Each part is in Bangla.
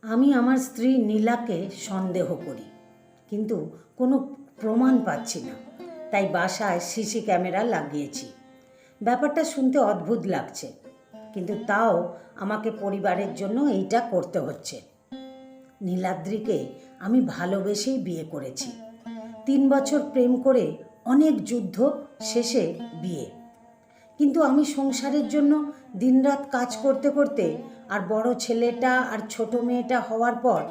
আমি আমার স্ত্রী নীলাকে সন্দেহ করি, কিন্তু কোনো প্রমাণ পাচ্ছি না। তাই বাসায় সিসি ক্যামেরা লাগিয়েছি। ব্যাপারটা শুনতে অদ্ভুত লাগছে, কিন্তু তাও আমাকে পরিবারের জন্য এইটা করতে হচ্ছে। নীলাদ্রিকে আমি ভালোবেসেই বিয়ে করেছি। 3 বছর প্রেম করে অনেক যুদ্ধ শেষে বিয়ে। কিন্তু আমি সংসারের জন্য দিনরাত কাজ করতে করতে আর বড় ছেলেটা আর ছোট মেয়েটা হওয়ার পর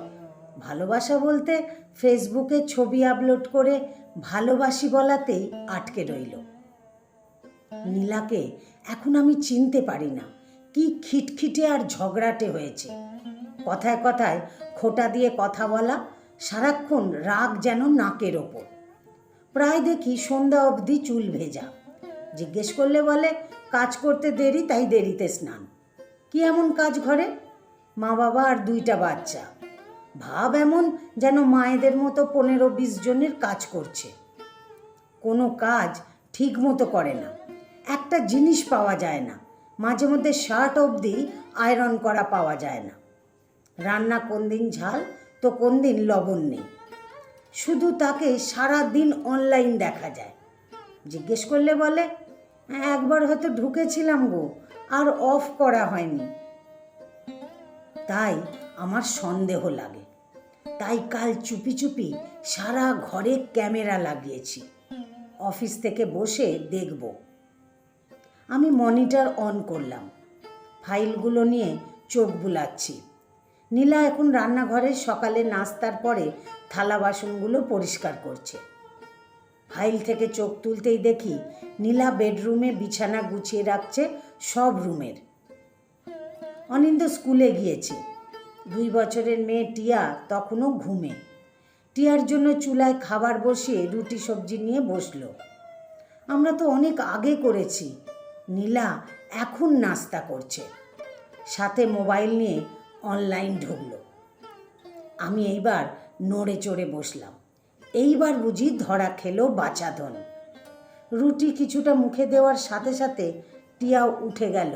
ভালোবাসা বলতে ফেসবুকে ছবি আপলোড করে ভালোবাসি বলাতেই আটকে রইল। নীলাকে এখন আমি চিনতে পারি না। কি খিটখিটে আর ঝগড়াটে হয়েছে। কথায় কথায় খোঁটা দিয়ে কথা বলা, সারাক্ষণ রাগ যেন নাকের ওপর। প্রায় দেখি সন্ধ্যা অবধি চুল ভেজা। জিজ্ঞেস করলে বলে কাজ করতে দেরি, তাই দেরিতে স্নান। কি এমন কাজ ঘরে? মা বাবা আর 2টা বাচ্চা। ভাব এমন যেন মায়েদের মতো 15-20 জনের কাজ করছে। কোনো কাজ ঠিক মতো করে না। একটা জিনিস পাওয়া যায় না। মাঝে মধ্যে শার্ট অবধি আয়রন করা পাওয়া যায় না। রান্না কোন দিন ঝাল তো কোন দিন লবণ নেই। শুধু তাকে সারা দিন অনলাইন দেখা যায়। জিজ্ঞেস করলে বলে একবার হয়তো ঢুকেছিলাম গো, আর অফ করা হয়নি। তাই আমার সন্দেহ লাগে। তাই কাল চুপি চুপি সারা ঘরে ক্যামেরা লাগিয়েছি। অফিস থেকে বসে দেখব। আমি মনিটর অন করলাম। ফাইলগুলো নিয়ে চোখ বুলাচ্ছি। নীলা এখন রান্নাঘরে সকালে নাস্তার পরে থালা বাসনগুলো পরিষ্কার করছে। ফাইল থেকে চোখ তুলতেই দেখি নীলা বেডরুমে বিছানা গুছিয়ে রাখছে সব রুমের। অনিন্দ স্কুলে গিয়েছে। 2 বছরের মেয়ে টিয়া তখনও ঘুমে। টিয়ার জন্য চুলায় খাবার বসিয়ে রুটি সবজি নিয়ে বসলো। আমরা তো অনেক আগে করেছি। নীলা এখন নাস্তা করছে, সাথে মোবাইল নিয়ে অনলাইন ঢুকলো। আমি এইবার নড়ে চড়ে বসলাম। এইবার বুঝি ধরা খেলো বাচাধন। রুটি কিছুটা মুখে দেওয়ার সাথে সাথে টিয়াও উঠে গেল।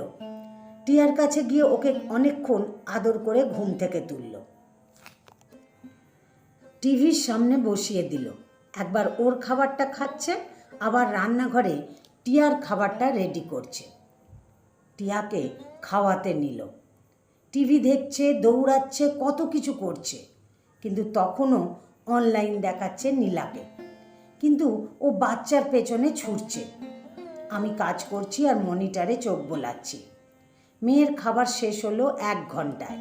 টিয়ার কাছে গিয়ে ওকে অনেকক্ষণ আদর করে ঘুম থেকে তুলল। টিভির সামনে বসিয়ে দিল। একবার ওর খাবারটা খাচ্ছে, আবার রান্নাঘরে টিয়ার খাবারটা রেডি করছে। টিয়াকে খাওয়াতে নিল। টিভি দেখছে, দৌড়াচ্ছে, কত কিছু করছে, কিন্তু তখনও অনলাইন দেখাচ্ছে নীলাকে। কিন্তু ও বাচ্চার পেছনে ছুটছে। আমি কাজ করছি আর মনিটরে চোখ বোলাচ্ছি। মেয়ের খাবার শেষ হলো 1 ঘন্টায়।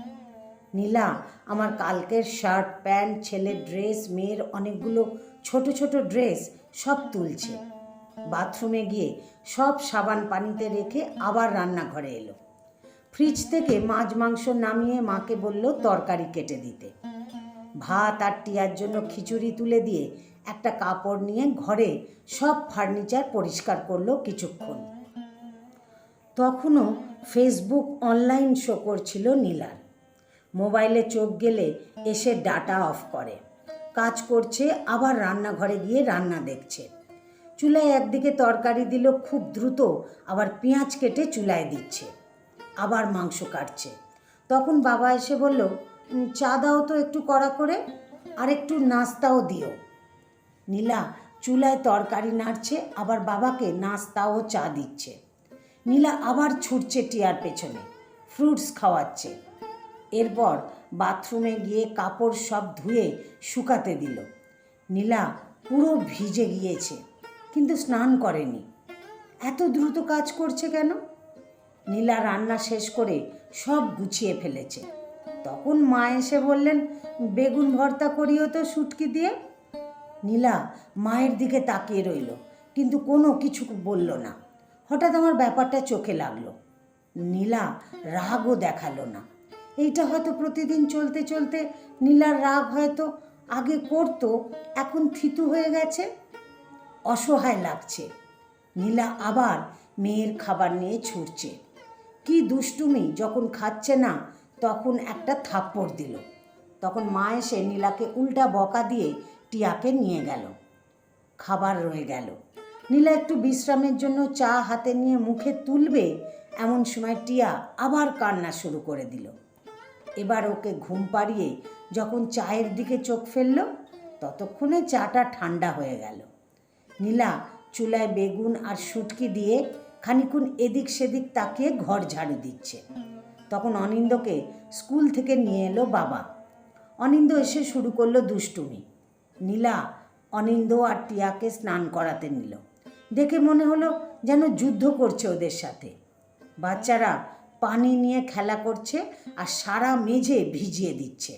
নীলা আমার কালকের শার্ট, প্যান্ট, ছেলের ড্রেস, মেয়ের অনেকগুলো ছোট ছোট ড্রেস সব তুলছে। বাথরুমে গিয়ে সব সাবান পানিতে রেখে আবার রান্নাঘরে এলো। ফ্রিজ থেকে মাছ মাংস নামিয়ে মাকে বলল তরকারি কেটে দিতে। ভাত আর টিয়ার জন্য খিচুড়ি তুলে দিয়ে একটা কাপড় নিয়ে ঘরে সব ফার্নিচার পরিষ্কার করলো কিছুক্ষণ। তখনও ফেসবুক অনলাইন শো করছিল নীলার। মোবাইলে চোখ গেলে এসে ডাটা অফ করে। কাজ করছে, আবার রান্নাঘরে গিয়ে রান্না দেখছে। চুলায় একদিকে তরকারি দিল খুব দ্রুত, আবার পেঁয়াজ কেটে চুলায় দিচ্ছে, আবার মাংস কাটছে। তখন বাবা এসে বলল চা দাও তো একটু কড়া করে, আর একটু নাস্তাও দিও। নীলা চুলায় তরকারি নাড়ছে, আবার বাবাকে নাস্তা ও চা দিচ্ছে। নীলা আবার ছুটছে টিয়ার পেছনে, ফ্রুটস খাওয়াচ্ছে। এরপর বাথরুমে গিয়ে কাপড় সব ধুয়ে শুকাতে দিল। নীলা পুরো ভিজে গিয়েছে, কিন্তু স্নান করেনি। এত দ্রুত কাজ করছে কেন? নীলা রান্না শেষ করে সব গুছিয়ে ফেলেছে। তখন মা এসে বললেন বেগুন ভর্তা করিও তো শুটকি দিয়ে। নীলা মায়ের দিকে তাকিয়ে রইল, কিন্তু কোনো কিছু বলল না। হঠাৎ আমার ব্যাপারটা চোখে লাগলো। নীলা রাগও দেখালো না। এইটা হয়তো প্রতিদিন চলতে চলতে নীলার রাগ হয়তো আগে করতো, এখন থিতু হয়ে গেছে। অসহায় লাগছে। নীলা আবার মেয়ের খাবার নিয়ে ছুটছে। কি দুষ্টুমি! যখন খাচ্ছে না তখন একটা থাপ্পড় দিল। তখন মা এসে নীলাকে উল্টা বকা দিয়ে টিয়াকে নিয়ে গেল। খাবার রয়ে গেল। নীলা একটু বিশ্রামের জন্য চা হাতে নিয়ে মুখে তুলবে, এমন সময় টিয়া আবার কান্না শুরু করে দিল। এবার ওকে ঘুম পাড়িয়ে যখন চায়ের দিকে চোখ ফেলল, ততক্ষণে চাটা ঠান্ডা হয়ে গেল। নীলা চুলায় বেগুন আর শুটকি দিয়ে খানিকক্ষণ এদিক সেদিক তাকিয়ে ঘর ঝাড়ু দিচ্ছে। তখন অনিন্দকে স্কুল থেকে নিয়ে এলো বাবা। অনিন্দ এসে শুরু করলো দুষ্টুমি। নীলা অনিন্দ আর টিয়াকে স্নান করাতে নিল। দেখে মনে হলো যেন যুদ্ধ করছে ওদের সাথে। বাচ্চারা পানি নিয়ে খেলা করছে আর সারা মেঝে ভিজিয়ে দিচ্ছে।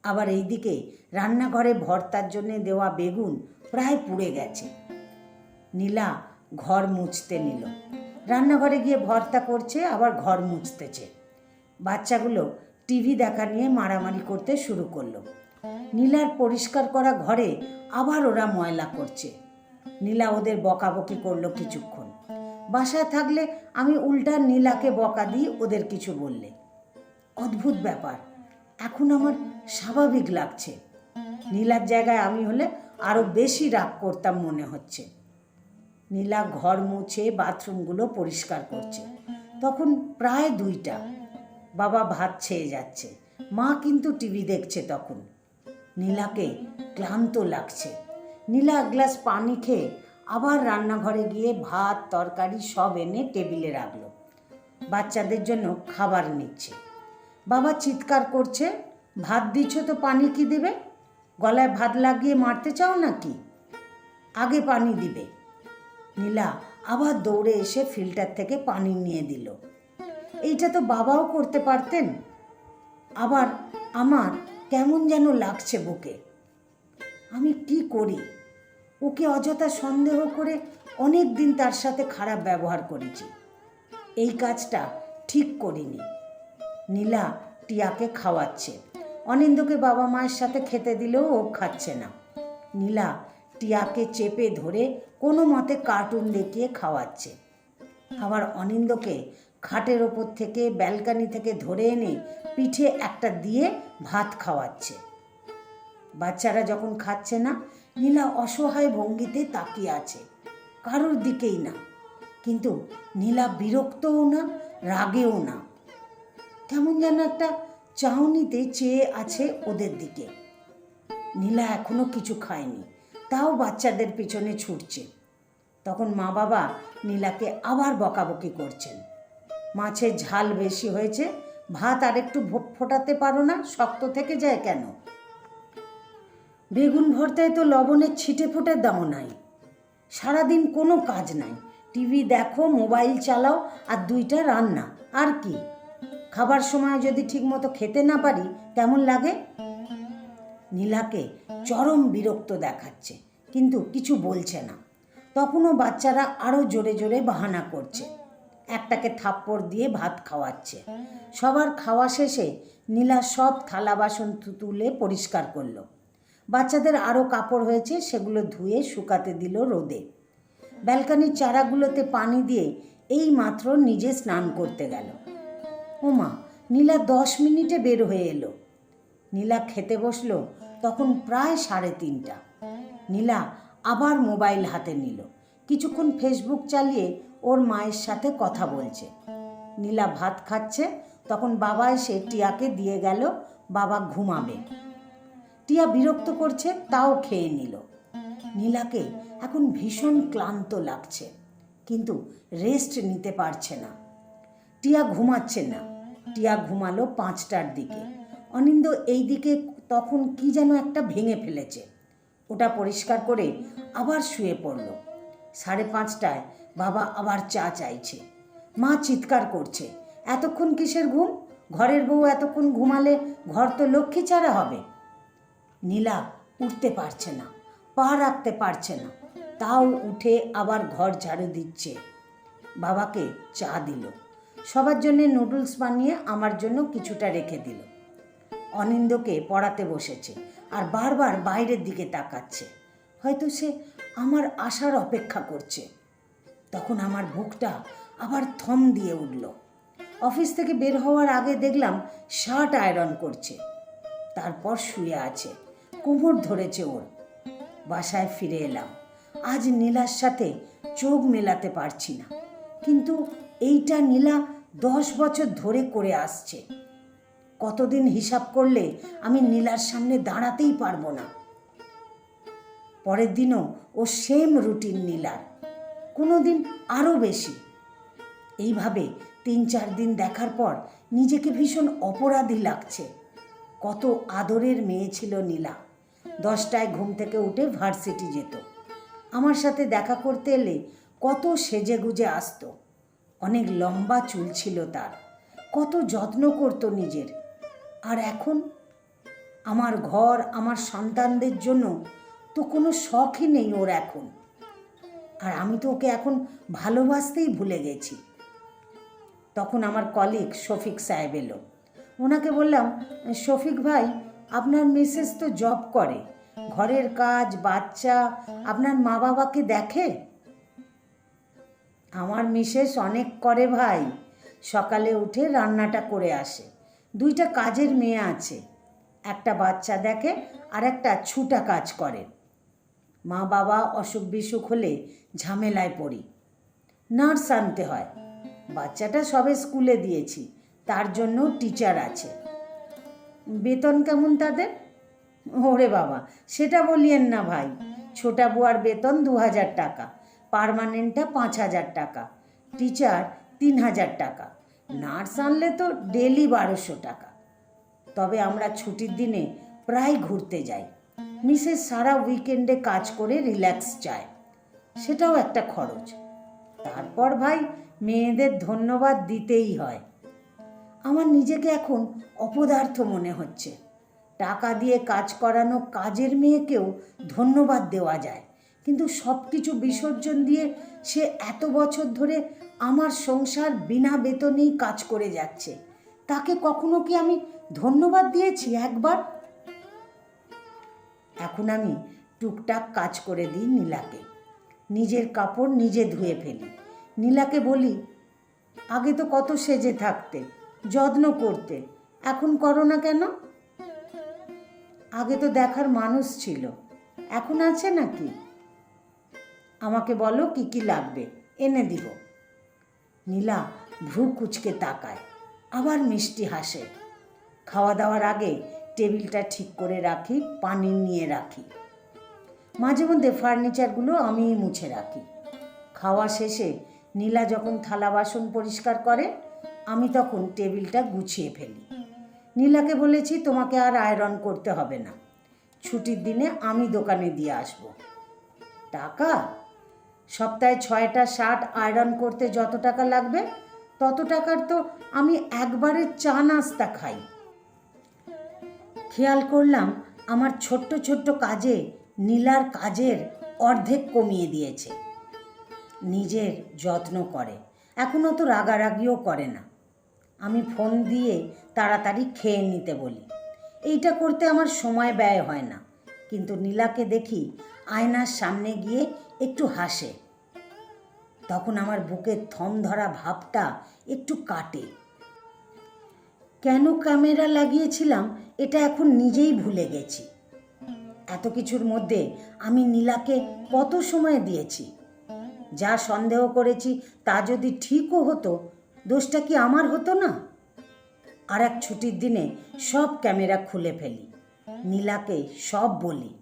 আবার এইদিকে রান্নাঘরে ভর্তার জন্য দেওয়া বেগুন প্রায় পুড়ে গেছে। নীলা ঘর মুছতে নিল। রান্নাঘরে গিয়ে ভর্তা করছে, আবার ঘর মুছতেছে। বাচ্চাগুলো টিভি দেখা নিয়ে মারামারি করতে শুরু করলো। নীলার পরিষ্কার করা ঘরে আবার ওরা ময়লা করছে। নীলা ওদের বকাবকি করলো কিছুক্ষণ। বাসায় থাকলে আমি উল্টা নীলাকে বকা দিই ওদের কিছু বললে। অদ্ভুত ব্যাপার, এখন আমার স্বাভাবিক লাগছে। নীলার জায়গায় আমি হলে আরও বেশি রাগ করতাম মনে হচ্ছে। নীলা ঘর মুছে বাথরুমগুলো পরিষ্কার করছে। তখন প্রায় 2টা। বাবা ভাত খেয়ে যাচ্ছে, মা কিন্তু টিভি দেখছে তখন। নীলাকে ক্লান্ত লাগছে। নীলা এক গ্লাস পানি খেয়ে আবার রান্নাঘরে গিয়ে ভাত তরকারি সব এনে টেবিলে রাখলো। বাচ্চাদের জন্য খাবার নিচ্ছে। বাবা চিৎকার করছে, ভাত দিচ্ছ তো পানি কি দেবে? গলায় ভাত লাগিয়ে মারতে চাও নাকি? আগে পানি দিবে। নীলা আবার দৌড়ে এসে ফিল্টার থেকে পানি নিয়ে দিল। এইটা তো বাবাও করতে পারতেন। আবার আমার কেমন যেন লাগছে বুকে। আমি কি করি? ওকে অযথা সন্দেহ করে অনেক দিন তার সাথে খারাপ ব্যবহার করেছি। এই কাজটা ঠিক করিনি। নীলা টিয়াকে খাওয়াচ্ছে। অনিন্দকে বাবা মায়ের সাথে খেতে দিলেও ও খাচ্ছে না। নীলা টিয়াকে চেপে ধরে কোনো মতে কার্টুন দেখিয়ে খাওয়াচ্ছে। আবার অনিন্দকে খাটের ওপর থেকে ব্যালকানি থেকে ধরে এনে পিঠে একটা দিয়ে ভাত খাওয়াচ্ছে। বাচ্চারা যখন খাচ্ছে না, নীলা অসহায় ভঙ্গিতে তাকিয়ে আছে, কারোর দিকেই না। কিন্তু নীলা বিরক্তও না, রাগেও না। কেমন যেন একটা চাউনিতে চেয়ে আছে ওদের দিকে। নীলা এখনো কিছু খায়নি, তাও বাচ্চাদের পিছনে ছুটছে। তখন মা বাবা নীলাকে আবার বকাবকি করছেন। মাছের ঝাল বেশি হয়েছে, ভাত আর একটু ফোটাতে পারো না? শক্ত থেকে যায় কেন? বেগুন ভর্তায় তো লবণের ছিটে ফোটার দাও নাই। সারাদিন কোনো কাজ নাই, টিভি দেখো, মোবাইল চালাও, আর 2টা রান্না, আর কি? খাবার সময় যদি ঠিকমতো খেতে না পারি কেমন লাগে? নীলাকে চরম বিরক্ত দেখাচ্ছে, কিন্তু কিছু বলছে না। তখনও বাচ্চারা আরও জোরে জোরে বাহানা করছে। একটাকে থাপ্পড় দিয়ে ভাত খাওয়াচ্ছে। সবার খাওয়া শেষে নীলা সব থালা বাসন তুলে পরিষ্কার করলো। বাচ্চাদের আরও কাপড় হয়েছে, সেগুলো ধুয়ে শুকাতে দিল রোদে। ব্যালকানির চারাগুলোতে পানি দিয়ে এই মাত্র নিজে স্নান করতে গেল। ওমা, নীলা 10 মিনিটে বের হয়ে এলো। নীলা খেতে বসলো তখন প্রায় 3:30। নীলা আবার মোবাইল হাতে নিল। কিছুক্ষণ ফেসবুক চালিয়ে ওর মায়ের সাথে কথা বলছে। নীলা ভাত খাচ্ছে, তখন বাবা এসে টিয়াকে দিয়ে গেল, বাবা ঘুমাবে। টিয়া বিরক্ত করছে, তাও খেয়ে নিল। নীলাকে এখন ভীষণ ক্লান্ত লাগছে, কিন্তু রেস্ট নিতে পারছে না। টিয়া ঘুমাচ্ছে না। টিয়া ঘুমালো 5টার দিকে। অনিন্দ এই দিকে তখন কি যেন একটা ভেঙে ফেলেছে। ওটা পরিষ্কার করে আবার শুয়ে পড়ল। 5:30টায় বাবা আবার চা চাইছে। মা চিৎকার করছে, এতক্ষণ কিসের ঘুম? ঘরের বউ এতক্ষণ ঘুমালে ঘর তো লক্ষ্মী ছাড়া হবে। নীলা উঠতে পারছে না, পা রাখতে পারছে না, তাও উঠে আবার ঘর ঝাড়ু দিচ্ছে। বাবাকে চা দিল, সবার জন্য নুডলস বানিয়ে আমার জন্য কিছুটা রেখে দিল। অনিন্দকে পড়াতে বসেছে আর বারবার বাইরের দিকে তাকাচ্ছে, হয়তো সে আমার আসার অপেক্ষা করছে। তখন আমার বুকটা আবার থম দিয়ে উঠল। অফিস থেকে বের হওয়ার আগে দেখলাম শার্ট আয়রন করছে, তারপর শুয়ে আছে, কোমর ধরেছে ওর। বাসায় ফিরে এলাম। আজ নীলার সাথে চোখ মেলাতে পারছি না, কিন্তু এইটা নীলা 10 বছর ধরে করে আসছে। কতদিন হিসাব করলে আমি নীলার সামনে দাঁড়াতেই পারবো না। পরের দিনও ও সেম রুটিন নীলার, কোনো দিন আরও বেশি। এইভাবে 3-4 দিন দেখার পর নিজেকে ভীষণ অপরাধী লাগছে। কত আদরের মেয়ে ছিল নীলা। 10টায় ঘুম থেকে উঠে ভার্সিটি যেত। আমার সাথে দেখা করতে এলে কত সেজে গুজে আসতো। অনেক লম্বা চুল ছিল তার, কত যত্ন করতো নিজের। আর এখন আমার ঘর, আমার সন্তানদের জন্য তো কোনো শখই নেই ওর এখন। আর আমি তো ওকে এখন ভালোবাসতেই ভুলে গেছি। তখন আমার কলিগ শফিক সাহেব এলো। ওনাকে বললাম, শফিক ভাই, আপনার মিসেস তো জব করে, ঘরের কাজ, বাচ্চা, আপনার মা বাবাকে দেখে? আমার মিসেস অনেক করে ভাই। সকালে উঠে রান্নাটা করে আসে। 2টা কাজের মেয়ে আছে, একটা বাচ্চা দেখে আর একটা ছুটা কাজ করে। মা বাবা অসুখ বিসুখ হলে ঝামেলায় পড়ি, নার্স আনতে হয়। বাচ্চাটা সবে স্কুলে দিয়েছি, তার জন্য টিচার আছে। বেতন কেমন তাদের? ওরে বাবা, সেটা বলিয়েন না ভাই। ছোটা বুয়ার বেতন 2000 টাকা, পার্মানেন্টটা 5000 টাকা, টিচার 3000 টাকা, নার্স আনলে তো ডেলি 1200 টাকা। তবে আমরা ছুটির দিনে প্রায় ঘুরতে যাই। মিসেস সারা উইকেন্ডে কাজ করে রিল্যাক্স চায়, সেটাও একটা খরচ। তারপর ভাই, মেয়েদের ধন্যবাদ দিতেই হয়। আমার নিজেকে এখন অপদার্থ মনে হচ্ছে। টাকা দিয়ে কাজ করানো কাজের মেয়েকেও ধন্যবাদ দেওয়া যায়, কিন্তু সব কিছু বিসর্জন দিয়ে সে এত বছর ধরে আমার সংসার বিনা বেতনেই কাজ করে যাচ্ছে। তাকে কখনো কি আমি ধন্যবাদ দিয়েছি একবার? এখন আমি টুকটাক কাজ করে দিই নীলাকে। নিজের কাপড় নিজে ধুয়ে ফেলি। নীলাকে বলি, আগে তো কত সেজে থাকতে, যত্ন করতে, এখন করো না কেন? আগে তো দেখার মানুষ ছিল, এখন আছে নাকি? আমাকে বলো কি কি লাগবে, এনে দিব। নীলা ভ্রু কুচকে তাকায়, আবার মিষ্টি হাসে। খাওয়া দাওয়ার আগে টেবিলটা ঠিক করে রাখি, পানি নিয়ে রাখি। মাঝে মধ্যে ফার্নিচারগুলো আমিই মুছে রাখি। খাওয়া শেষে নীলা যখন থালা বাসন পরিষ্কার করে, আমি তখন টেবিলটা গুছিয়ে ফেলি। নীলাকে বলেছি, তোমাকে আর আয়রন করতে হবে না, ছুটির দিনে আমি দোকানে দিয়ে আসব। টাকা? সপ্তাহে 6টা শার্ট আয়রন করতে যত টাকা লাগবে, তত টাকার তো আমি একবারে চা নাস্তা খাই। খেয়াল করলাম আমার ছোট্ট ছোট্ট কাজে নীলার কাজের অর্ধেক কমিয়ে দিয়েছে। নিজের যত্ন করে, এখনও তো রাগারাগিও করে না। আমি ফোন দিয়ে তাড়াতাড়ি খেয়ে নিতে বলি। এইটা করতে আমার সময় ব্যয় হয় না, কিন্তু নীলাকে দেখি আয়নার সামনে গিয়ে একটু হাসে। তখন আমার বুকের থম ধরা ভাবটা একটু কাটে। কেন ক্যামেরা লাগিয়েছিলাম এটা এখন নিজেই ভুলে গেছি। এত কিছুর মধ্যে আমি নীলাকে কত সময় দিয়েছি। যা সন্দেহ করেছি তা যদি ঠিকও হতো, দোষটা কি আমার হতো না? আর এক ছুটির দিনে সব ক্যামেরা খুলে ফেলি, নীলাকে সব বলি।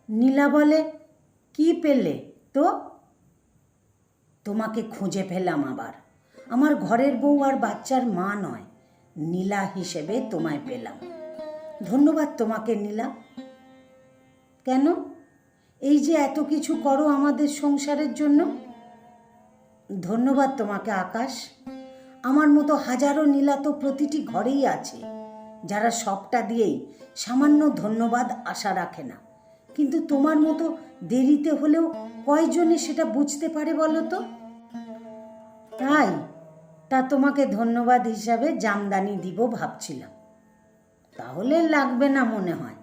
নীলা বলে, কি পেলে তো? তোমাকে খুঁজে পেলাম আবার। আমার ঘরের বউ আর বাচ্চার মা নয়, নীলা হিসেবে তোমায় পেলাম। ধন্যবাদ তোমাকে নীলা। কেন? এই যে এত কিছু করো আমাদের সংসারের জন্য। ধন্যবাদ তোমাকে আকাশ। আমার মতো হাজারো নীলা তো প্রতিটি ঘরেই আছে, যারা সবটা দিয়েই সামান্য ধন্যবাদ আশা রাখে না। কিন্তু তোমার মতো দেরিতে হলেও কয়জনে সেটা বুঝতে পারে বলো তো? তাই তা তোমাকে ধন্যবাদ হিসাবে জামদানি দিব ভাবছিলাম। তাহলে লাগবে না মনে হয়।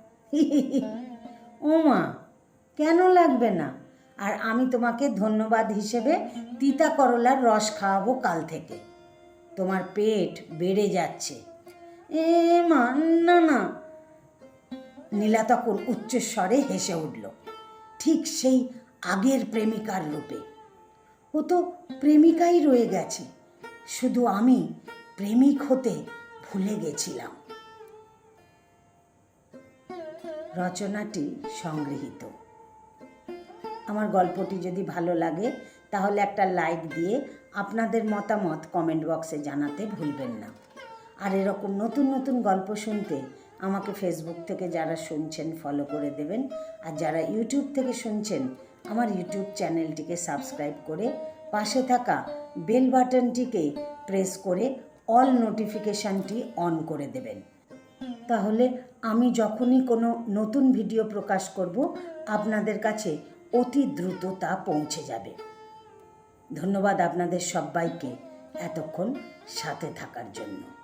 ও মা, কেন লাগবে না? আর আমি তোমাকে ধন্যবাদ হিসেবে তিতা করলার রস খাওয়াবো কাল থেকে। তোমার পেট বেড়ে যাচ্ছে। এ মা, না না। নীলা তখন উচ্চস্বরে হেসে উঠল, ঠিক সেই আগের প্রেমিকার রূপে। ও তো প্রেমিকাই রয়ে গেছে, শুধু আমি প্রেমিক হতে ভুলে গেছিলাম। রচনাটি সংগৃহীত। আমার গল্পটি যদি ভালো লাগে তাহলে একটা লাইক দিয়ে আপনাদের মতামত কমেন্ট বক্সে জানাতে ভুলবেন না। আর এরকম নতুন নতুন গল্প শুনতে আমাকে ফেসবুক থেকে যারা শুনছেন ফলো করে দেবেন, আর যারা ইউটিউব থেকে শুনছেন আমার ইউটিউব চ্যানেলটিকে সাবস্ক্রাইব করে পাশে থাকা বেল বাটনটিকে প্রেস করে অল নোটিফিকেশানটি অন করে দেবেন। তাহলে আমি যখনই কোনো নতুন ভিডিও প্রকাশ করব আপনাদের কাছে অতি দ্রুত তা পৌঁছে যাবে। ধন্যবাদ আপনাদের সবাইকে এতক্ষণ সাথে থাকার জন্য।